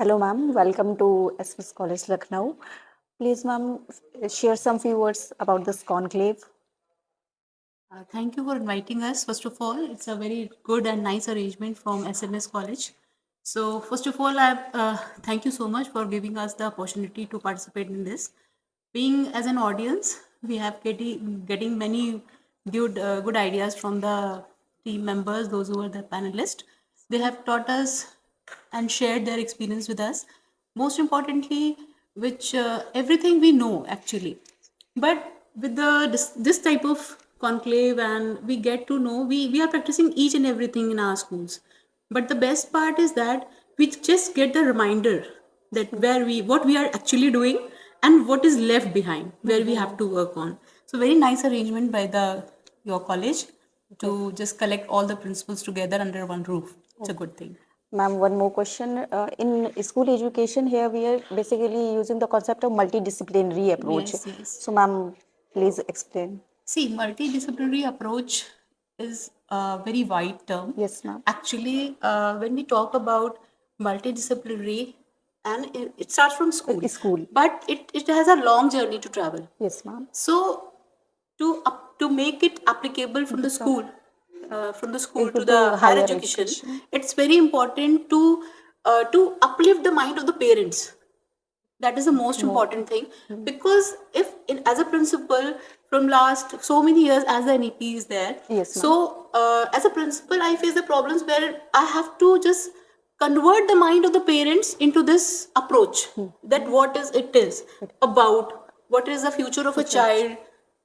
Hello, ma'am. Welcome to SS College Lucknow. Please, ma'am, share some few words about this conclave. Thank you for inviting us. First of all, it's a very good and nice arrangement from SMS College. So, first of all, thank you so much for giving us the opportunity to participate in this. Being as an audience, we have getting many good ideas from the team members, those who are the panelists. They have taught us and shared their experience with us. Most importantly, which everything we know actually, but with this type of conclave and we get to know we are practicing each and everything in our schools, but the best part is that we just get the reminder that where we what we are actually doing and what is left behind where we have to work on. So very nice arrangement by the your college to just collect all the principals together under one roof. It's a good thing. Ma'am, one more question. In school education, here we are basically using the concept of multidisciplinary approach. Yes, yes. So, ma'am, please explain. See, multidisciplinary approach is a very wide term. Yes, ma'am. Actually, when we talk about multidisciplinary, and it starts from school, School. but it has a long journey to travel. Yes, ma'am. So, to make it applicable from the school, Into to the higher education, it's very important to uplift the mind of the parents. That is the most important thing, because if as a principal from last so many years as the NEP is there, Yes, ma'am. so as a principal I face the problems where I have to just convert the mind of the parents into this approach, that what is it is about, what is the future of a child,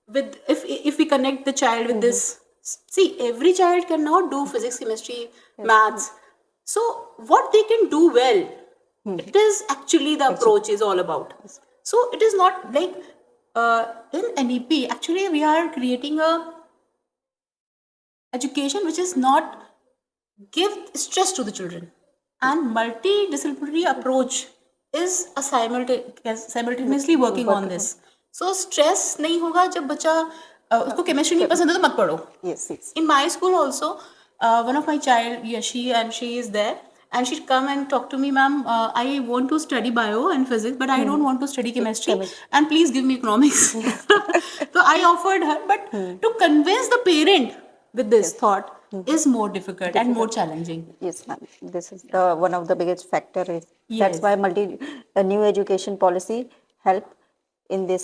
with if we connect the child with this. See, every child cannot do physics, chemistry, maths. So what they can do well, it is actually the approach is all about. So it is not like in NEP actually we are creating a education which is not give stress to the children, and multidisciplinary approach is a simultaneously working on this. So stress नहीं होगा जब बच्चा उसको chemistry नहीं पसंद है तो मत पढ़ो. Yes, yes. In my school also, one of my child, Yashi, and she is there, and she'd come and talk to me, ma'am, I want to study bio and physics, but I don't want to study chemistry, and please give me economics. So I offered her, but to convince the parent with this thought is more difficult and more challenging. Yes, ma'am. This is the one of the biggest factor. That's Yes. why new education policy help in this.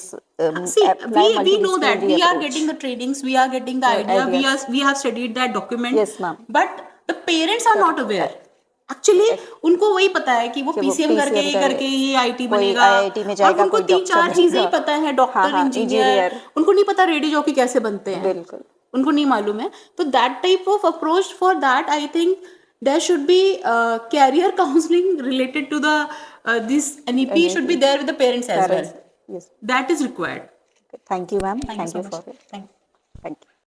See, apply we know that multidisciplinary we are approach. getting the trainings, we are getting the idea, we have studied that document. Yes, ma'am. But the parents are not aware. Actually, उनको वही पता है कि वो PCM करके ये IT बनेगा, IIT में जाएगा, और उनको कोई तीन doctor चार चीजें ही बनेगा। पता है, डॉक्टर, हाँ, इंजीनियर, उनको नहीं पता रेडियो जॉकी कैसे बनते हैं, बिल्कुल। उनको नहीं मालूम है. तो that type of approach, for that I think there should be career counseling related to the this NEP should be there with the parents as well. Yes. That is required. Thank you, ma'am. Thank you so you much. for it. Thank you. Thank you.